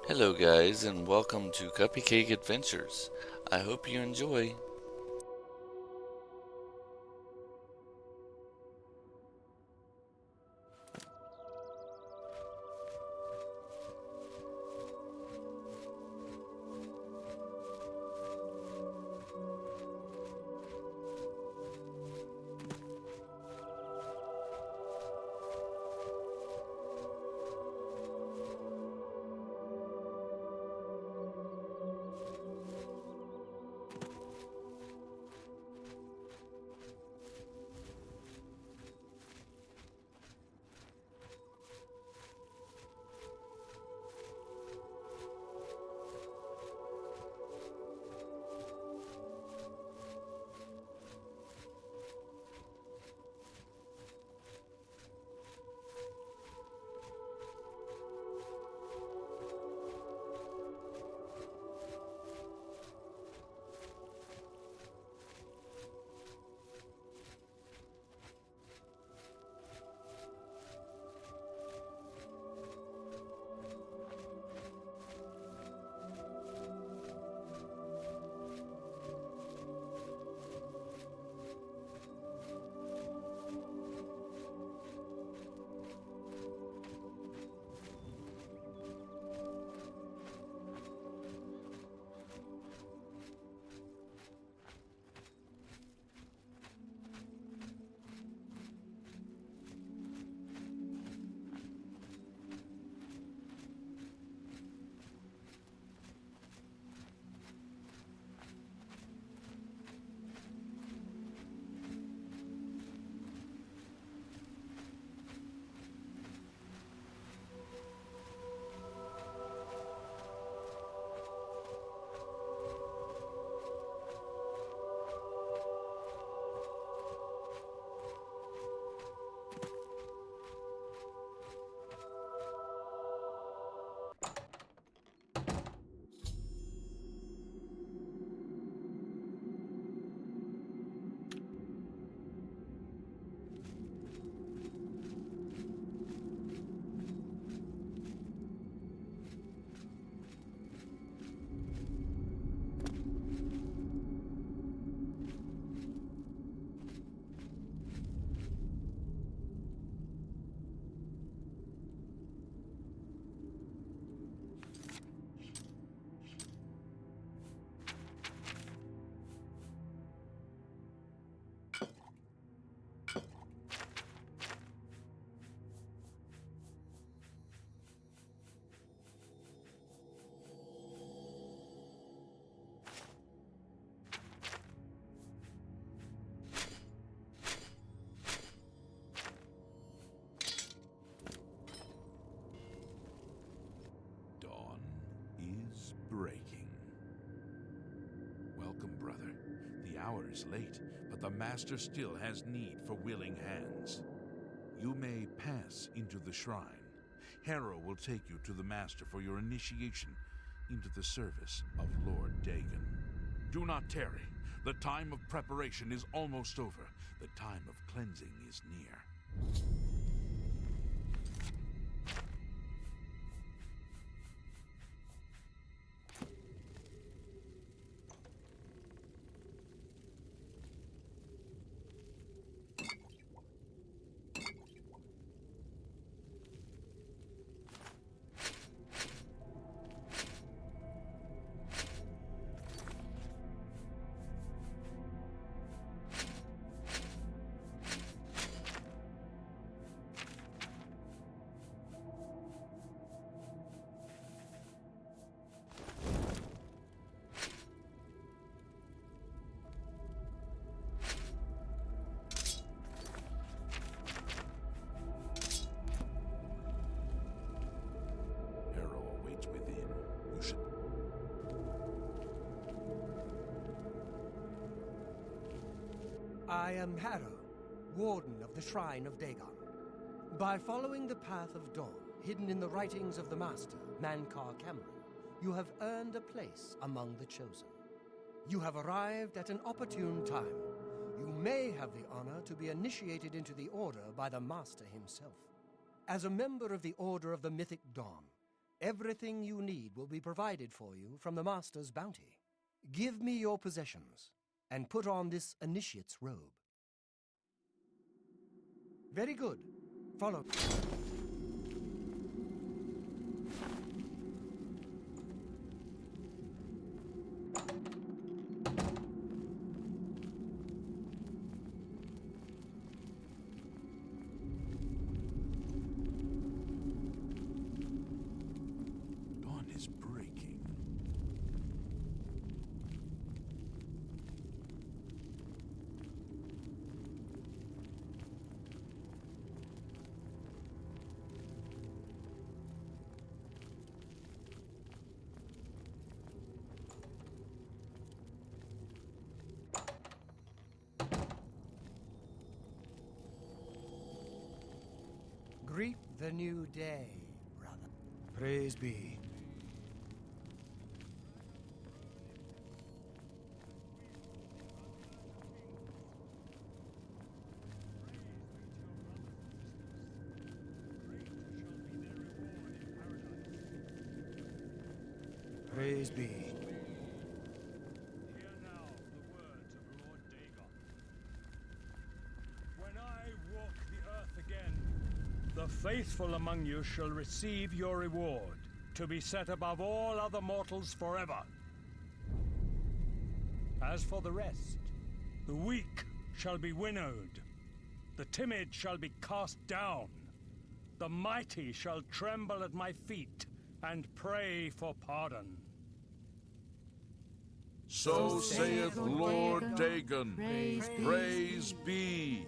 Hello, guys, and welcome to CuppyCake Adventures. I hope you enjoy. Dawn is breaking. Welcome, brother. The hour is late, but the Master still has need for willing hands. You may pass into the shrine. Harrow will take you to the Master for your initiation into the service of Lord Dagon. Do not tarry. The time of preparation is almost over. The time of cleansing is near. I am Harrow, Warden of the Shrine of Dagon. By following the path of dawn, hidden in the writings of the Master, Mankar Cameron, you have earned a place among the chosen. You have arrived at an opportune time. You may have the honor to be initiated into the Order by the Master himself. As a member of the Order of the Mythic Dawn, Everything you need will be provided for you from the Master's bounty. Give me your possessions, and put on this initiate's robe. Very good. Follow. Dawn is breaking. Greet the new day, brother. Praise be. Praise be. Hear now the words of Lord Dagon. When I walk the earth again, the faithful among you shall receive your reward, to be set above all other mortals forever. As for the rest, the weak shall be winnowed, the timid shall be cast down, the mighty shall tremble at my feet and pray for pardon. So saith Lord Dagon. Praise be.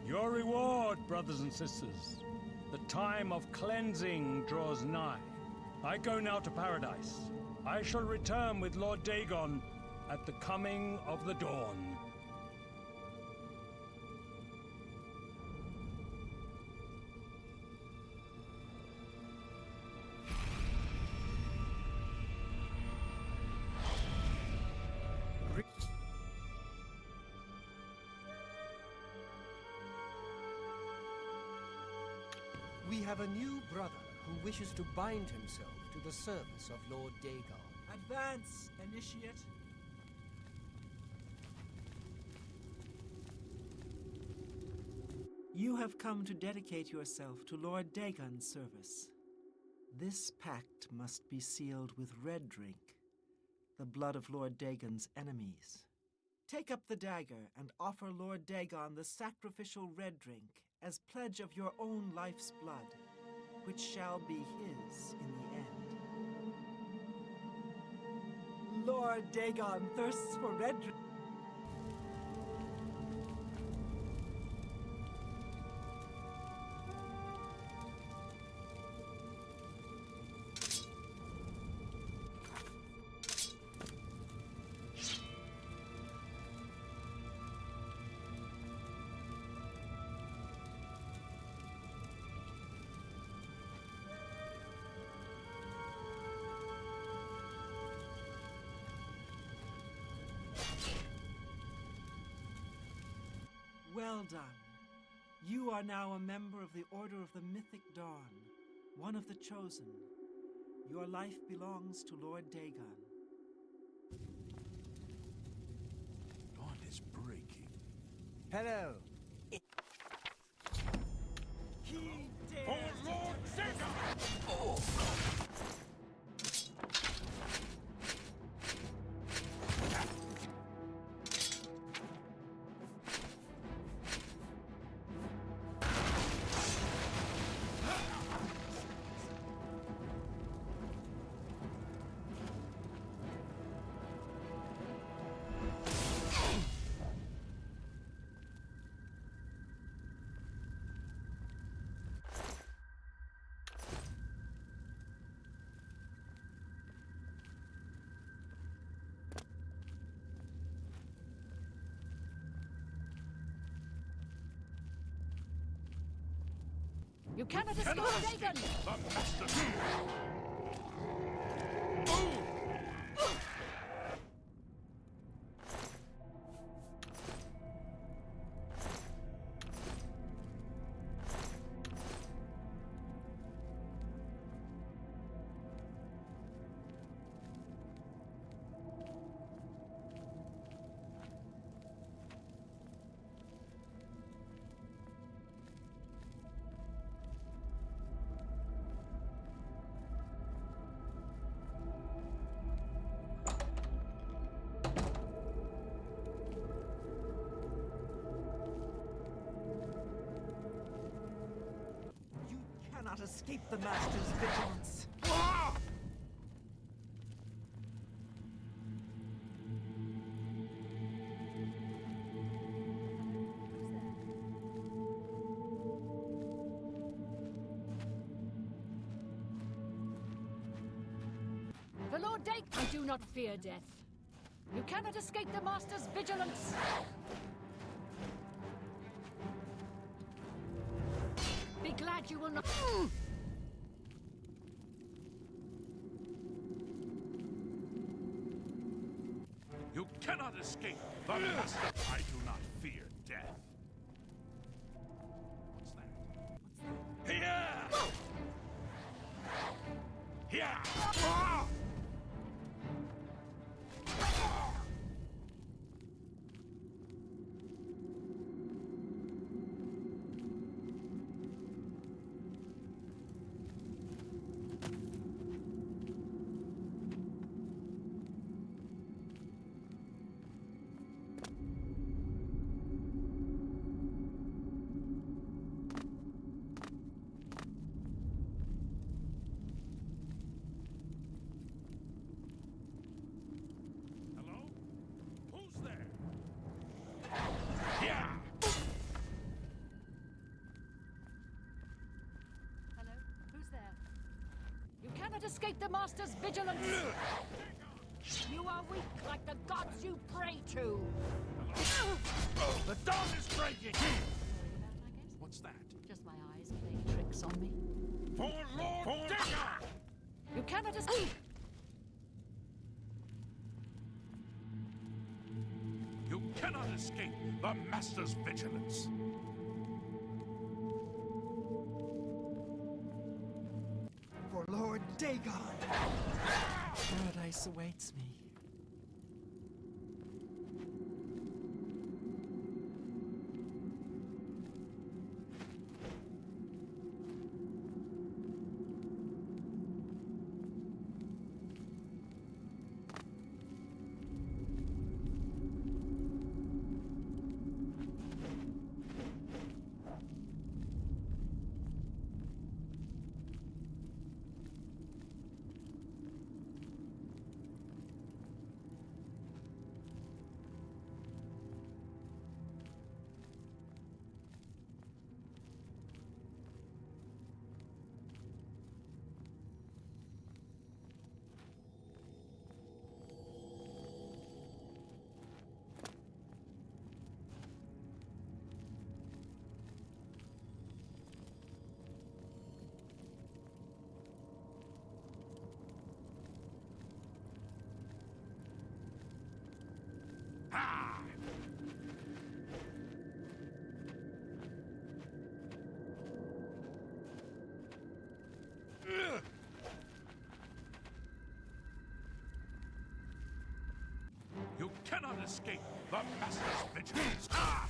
Your reward, brothers and sisters. The time of cleansing draws nigh. I go now to paradise. I shall return with Lord Dagon at the coming of the dawn. We have a new brother who wishes to bind himself to the service of Lord Dagon. Advance, initiate. You have come to dedicate yourself to Lord Dagon's service. This pact must be sealed with red drink, the blood of Lord Dagon's enemies. Take up the dagger and offer Lord Dagon the sacrificial red drink as pledge of your own life's blood, which shall be his in the end. Lord Dagon thirsts for red drink. Well done. You are now a member of the Order of the Mythic Dawn, one of the Chosen. Your life belongs to Lord Dagon. Dawn is breaking. Hello. He dares to Lord Dagon! You cannot escape Dagon! The master. escape the Master's vigilance. For Lord Dake, I do not fear death. You cannot escape the Master's vigilance. Be glad you will not. You cannot escape the Master. I do not fear death. What's that? Here! Here! Hello? Who's there? You cannot escape the Master's vigilance. You are weak like the gods you pray to. The dawn is breaking! Worried about, I guess? What's that? Just my eyes playing tricks on me. For Lord Dagon! You cannot escape. You cannot escape the Master's vigilance. For Lord Dagon! Paradise awaits me. You cannot escape the Master's vigilance. Ah!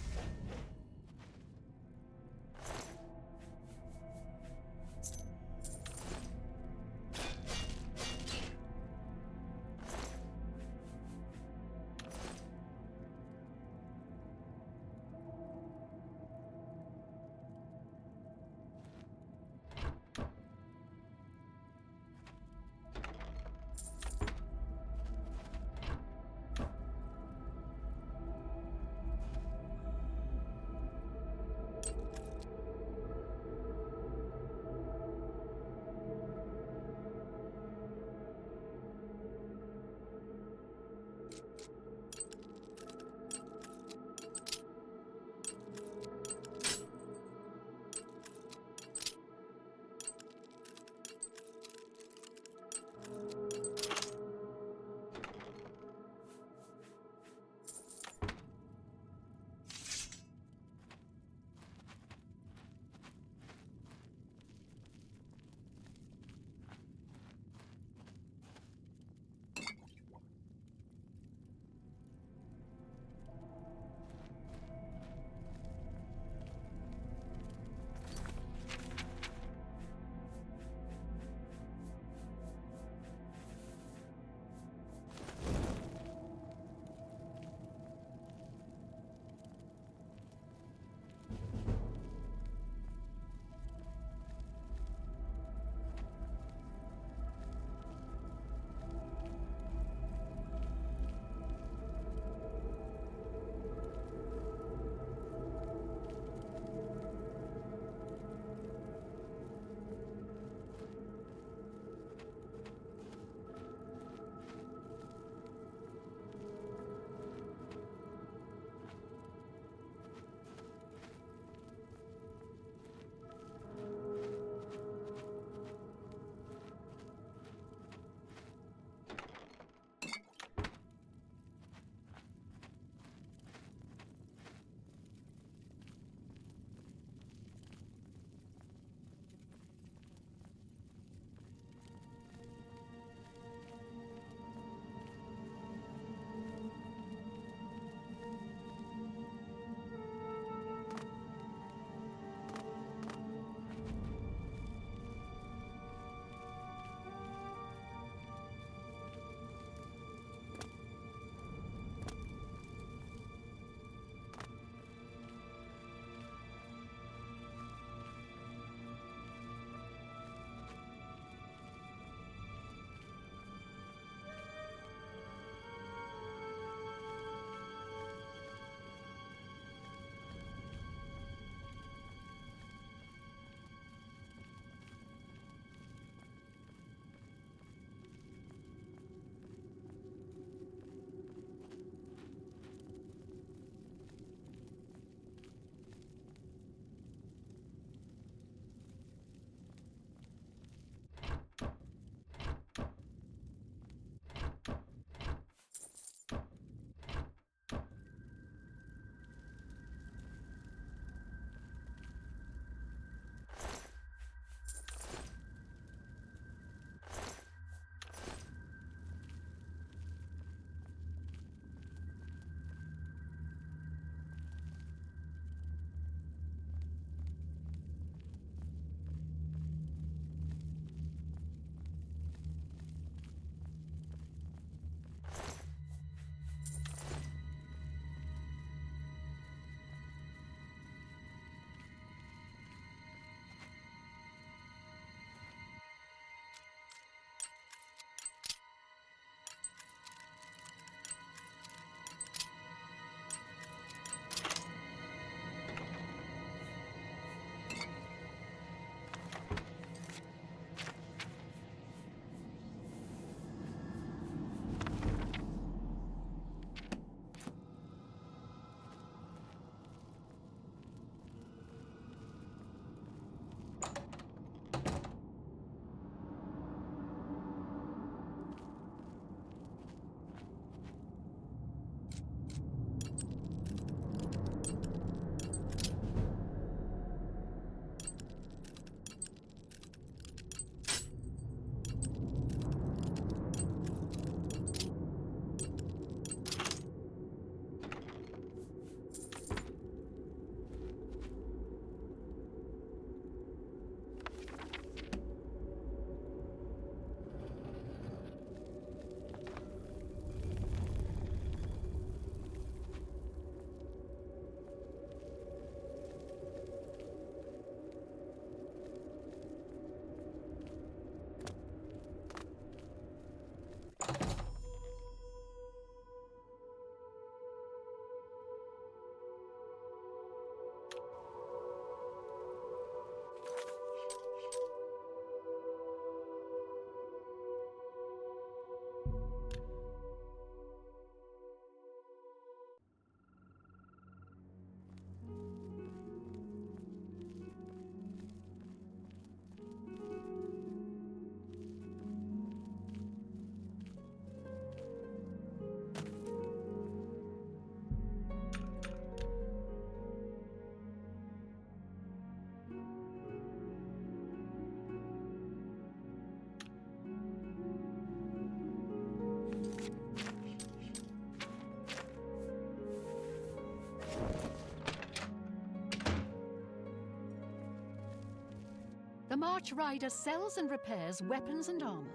March Rider sells and repairs weapons and armor.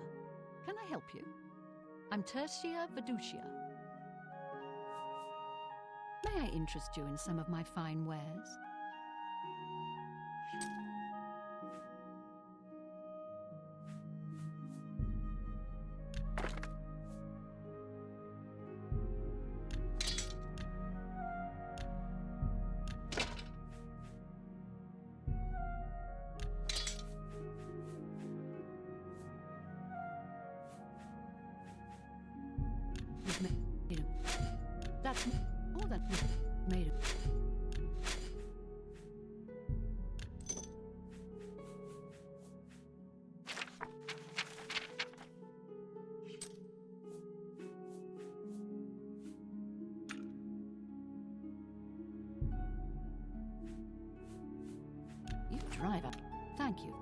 Can I help you? I'm Tertia Veducia. May I interest you in some of my fine wares? That's more than you've made it. You drive up. Thank you.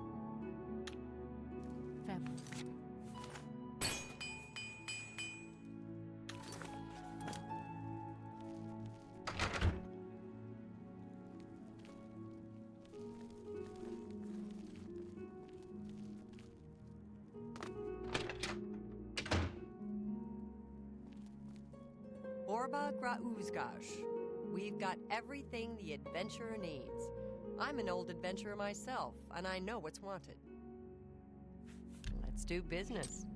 Fair. Orba Grauzgash. We've got everything the adventurer needs. I'm an old adventurer myself, and I know what's wanted. Let's do business.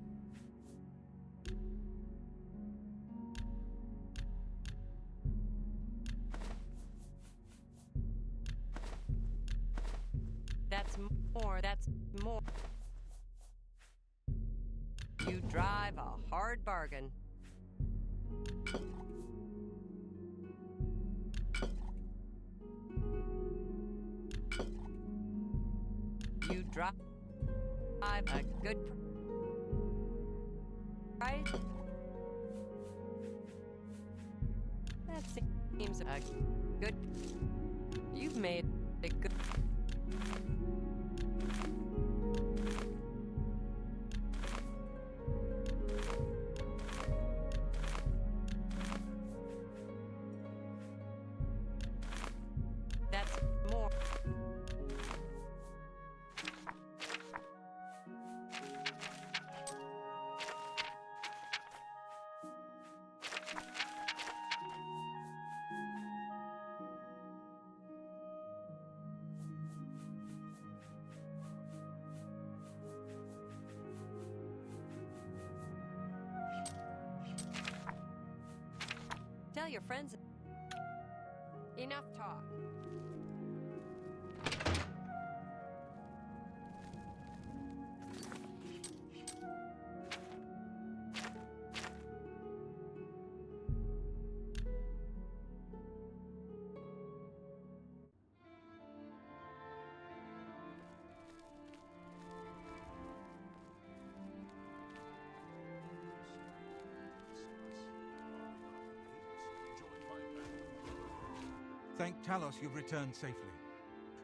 That's more. You drive a hard bargain. You drive a good price. That seems a good. You've made a good. That's more. Tell your friends. Enough talk. Thank Talos you've returned safely.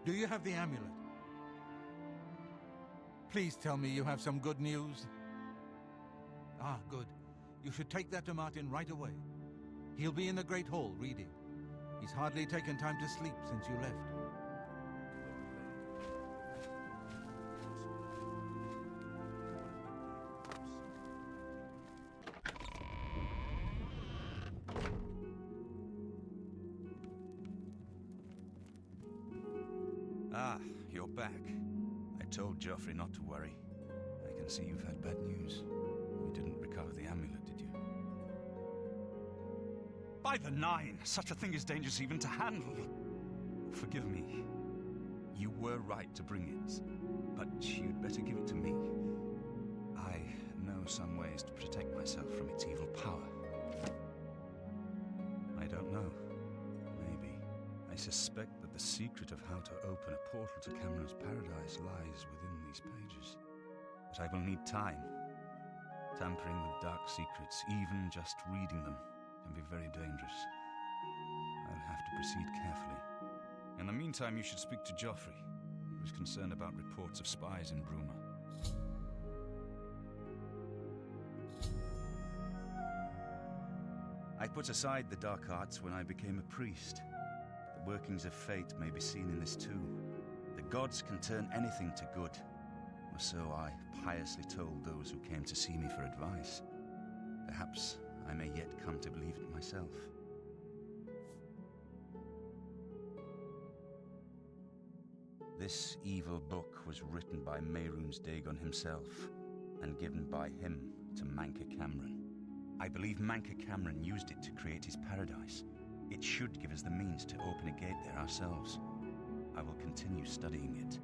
Do you have the amulet? Please tell me you have some good news. Ah, good. You should take that to Martin right away. He'll be in the Great Hall reading. He's hardly taken time to sleep since you left. Ah, you're back. I told Joffrey not to worry. I can see you've had bad news. You didn't recover the amulet, did you? By the Nine! Such a thing is dangerous even to handle. Forgive me. You were right to bring it, but you'd better give it to me. I know some ways to protect myself from its evil power. I don't know. Maybe. I suspect that the secret of how to open a portal to Cameron's paradise lies within these pages. But I will need time. Tampering with dark secrets, even just reading them, can be very dangerous. I'll have to proceed carefully. In the meantime, you should speak to Joffrey. He was concerned about reports of spies in Bruma. I put aside the dark arts when I became a priest. The workings of fate may be seen in this too. The gods can turn anything to good, or so I piously told those who came to see me for advice. Perhaps I may yet come to believe it myself. This evil book was written by Mehrunes Dagon himself, and given by him to Manka Cameron. I believe Manka Cameron used it to create his paradise. It should give us the means to open a gate there ourselves. I will continue studying it.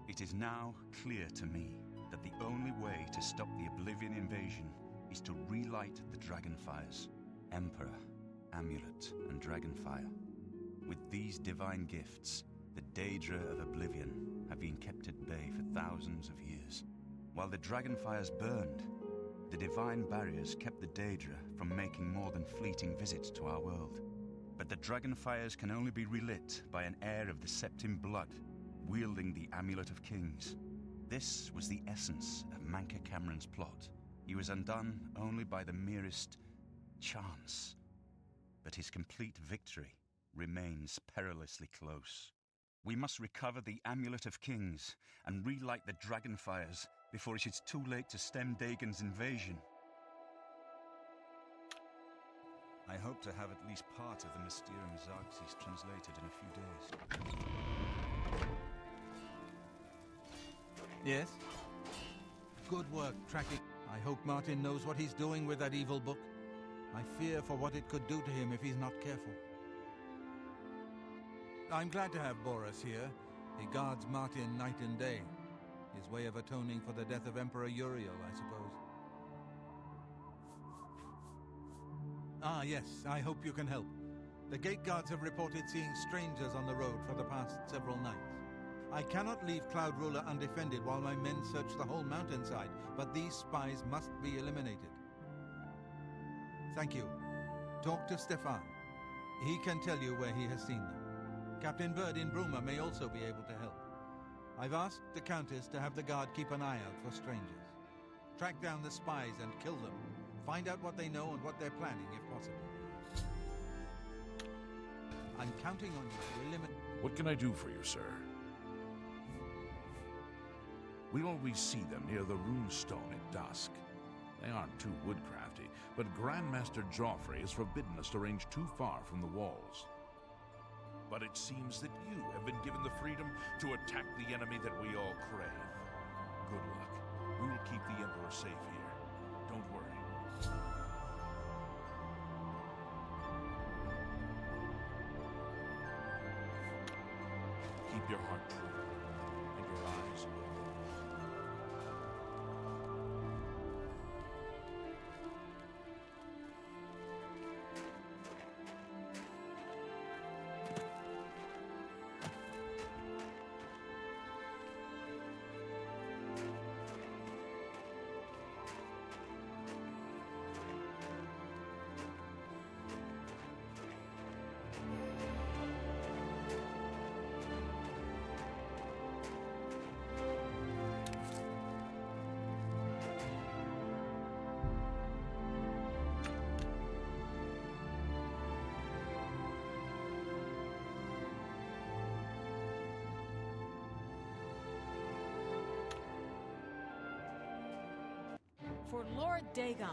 It is now clear to me that the only way to stop the Oblivion invasion is to relight the Dragonfires. Emperor, Amulet, and Dragonfire. With these divine gifts, the Daedra of Oblivion have been kept at bay for thousands of years. While the Dragonfires burned, the divine barriers kept the Daedra from making more than fleeting visits to our world. But the Dragonfires can only be relit by an heir of the Septim blood, wielding the Amulet of Kings. This was the essence of Manka Cameron's plot. He was undone only by the merest chance. But his complete victory remains perilously close. We must recover the Amulet of Kings and relight the Dragonfires before it is too late to stem Dagon's invasion. I hope to have at least part of the Mysterium Xarxes translated in a few days. Yes? Good work tracking. I hope Martin knows what he's doing with that evil book. I fear for what it could do to him if he's not careful. I'm glad to have Boris here. He guards Martin night and day. His way of atoning for the death of Emperor Uriel, I suppose. Ah, yes, I hope you can help. The gate guards have reported seeing strangers on the road for the past several nights. I cannot leave Cloud Ruler undefended while my men search the whole mountainside, but these spies must be eliminated. Thank you. Talk to Stefan. He can tell you where he has seen them. Captain Bird in Bruma may also be able to help. I've asked the Countess to have the guard keep an eye out for strangers. Track down the spies and kill them. Find out what they know and what they're planning, if possible. I'm counting on you to eliminate... What can I do for you, sir? We always see them near the runestone at dusk. They aren't too woodcrafty, but Grandmaster Joffrey has forbidden us to range too far from the walls. But it seems that you have been given the freedom to attack the enemy that we all crave. Good luck. We will keep the Emperor safe here. Don't worry. Keep your heart true and your eyes open. For Lord Dagon.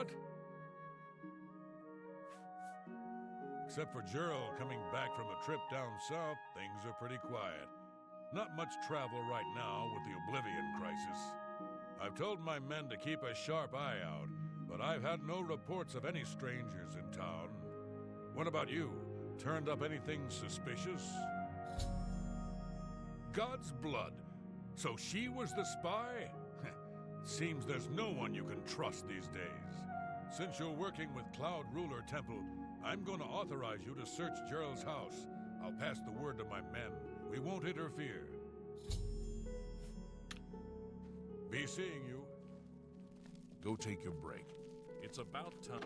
What? Except for Gerald coming back from a trip down south, things are pretty quiet. Not much travel right now with the Oblivion crisis. I've told my men to keep a sharp eye out, but I've had no reports of any strangers in town. What about you? Turned up anything suspicious? God's blood. So she was the spy? Seems there's no one you can trust these days. Since you're working with Cloud Ruler Temple, I'm going to authorize you to search Gerald's house. I'll pass the word to my men. We won't interfere. Be seeing you. Go take your break. It's about time.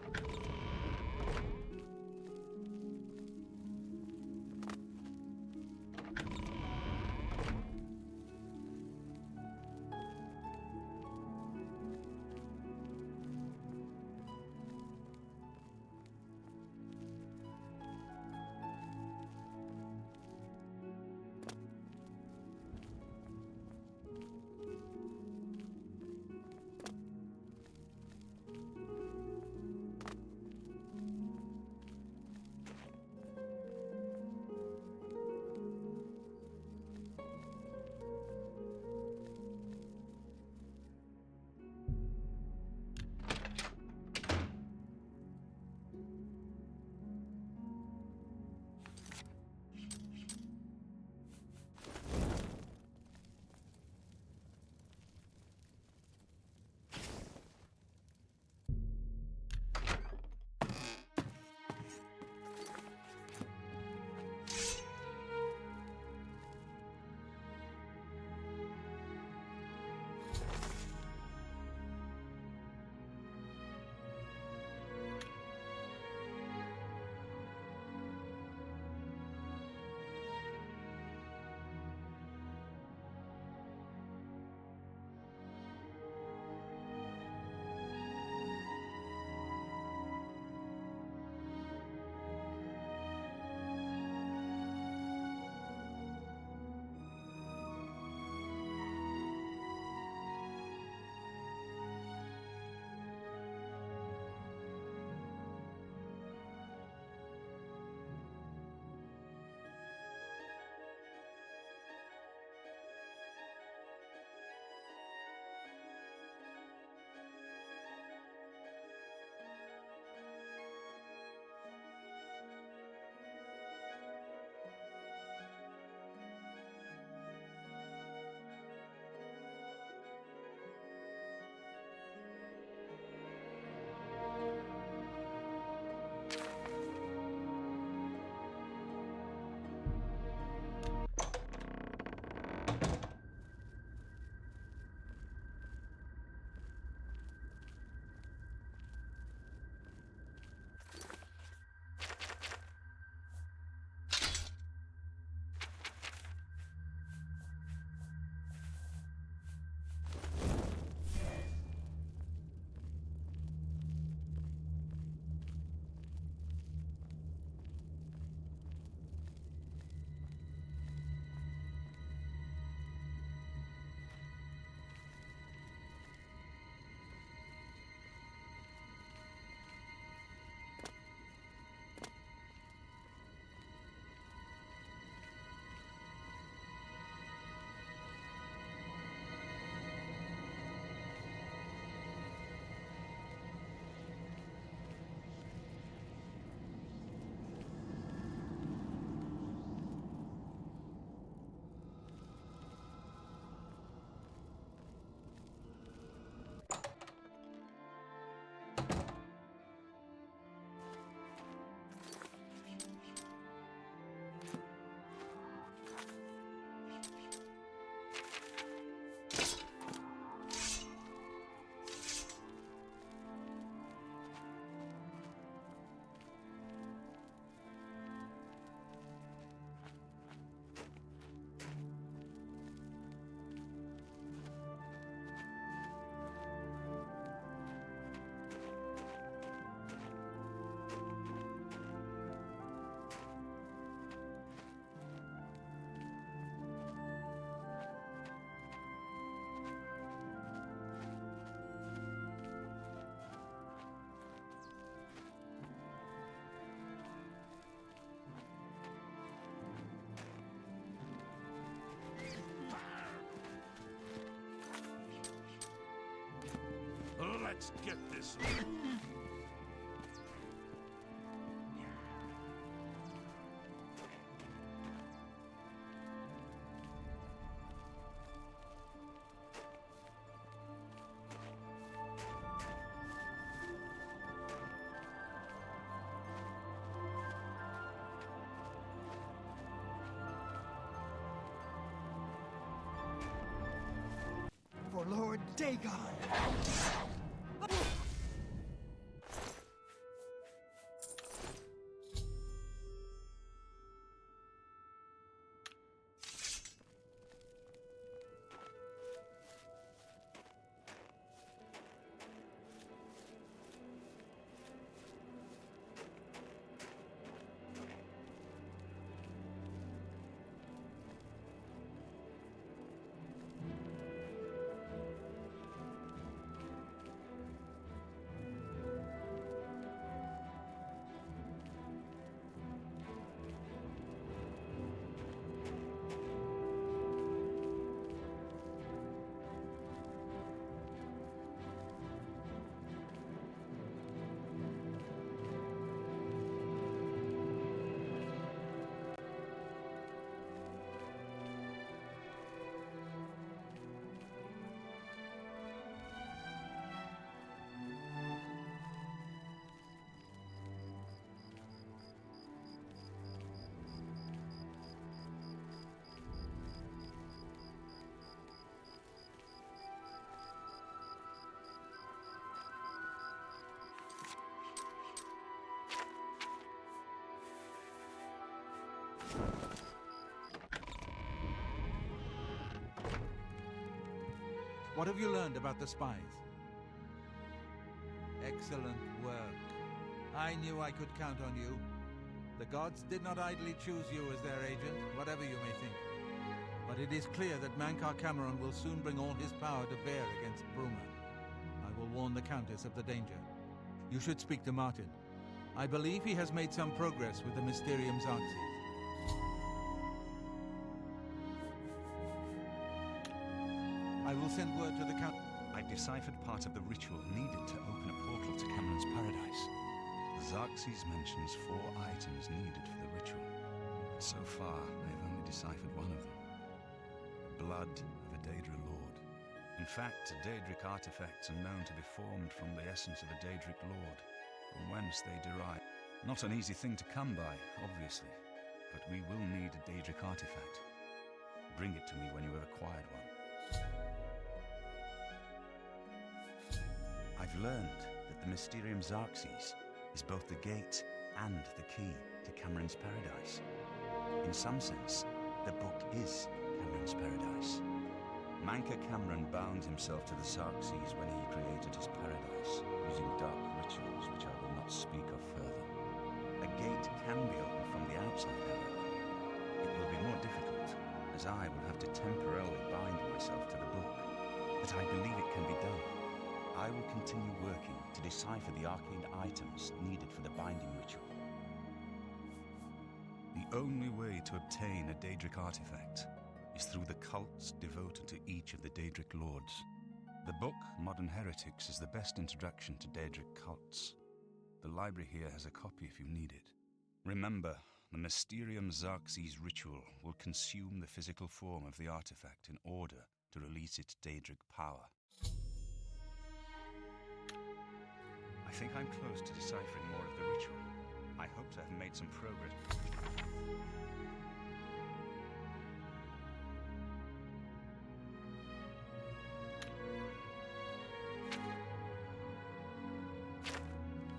Let's get this. For Lord Dagon! What have you learned about the spies? Excellent work. I knew I could count on you. The gods did not idly choose you as their agent, whatever you may think. But it is clear that Mankar Cameron will soon bring all his power to bear against Bruma. I will warn the Countess of the danger. You should speak to Martin. I believe he has made some progress with the Mysterium Xarxes. I will send word to the Count. I've deciphered part of the ritual needed to open a portal to Cameron's paradise. Xarxes mentions 4 items needed for the ritual. So far, I've only deciphered one of them. The blood of a Daedra Lord. In fact, Daedric artifacts are known to be formed from the essence of a Daedric Lord, from whence they derive. Not an easy thing to come by, obviously, but we will need a Daedric artifact. Bring it to me when you have acquired one. I've learned that the Mysterium Xarxes is both the gate and the key to Cameron's paradise. In some sense, the book is Cameron's paradise. Mankar Cameron bound himself to the Xarxes when he created his paradise, using dark rituals which I will not speak of further. A gate can be opened from the outside, however. It will be more difficult, as I will have to temporarily bind myself to the book. But I believe it can be done. I will continue working to decipher the arcane items needed for the binding ritual. The only way to obtain a Daedric artifact is through the cults devoted to each of the Daedric lords. The book, Modern Heretics, is the best introduction to Daedric cults. The library here has a copy if you need it. Remember, the Mysterium Xarxes ritual will consume the physical form of the artifact in order to release its Daedric power. I think I'm close to deciphering more of the ritual. I hope to have made some progress.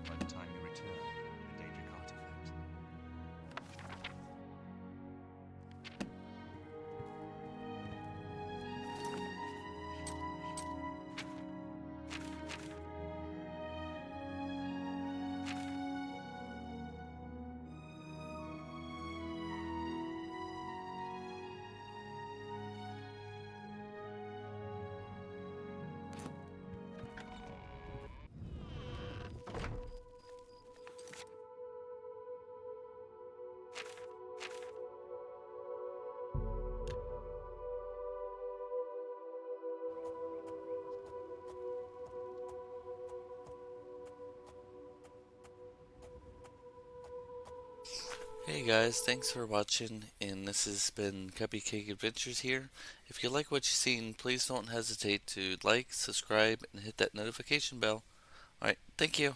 By the time you return, the Daedric artifact. Hey guys, thanks for watching, and this has been CuppyCake Adventures here. If you like what you've seen, please don't hesitate to like, subscribe, and hit that notification bell. Alright, thank you.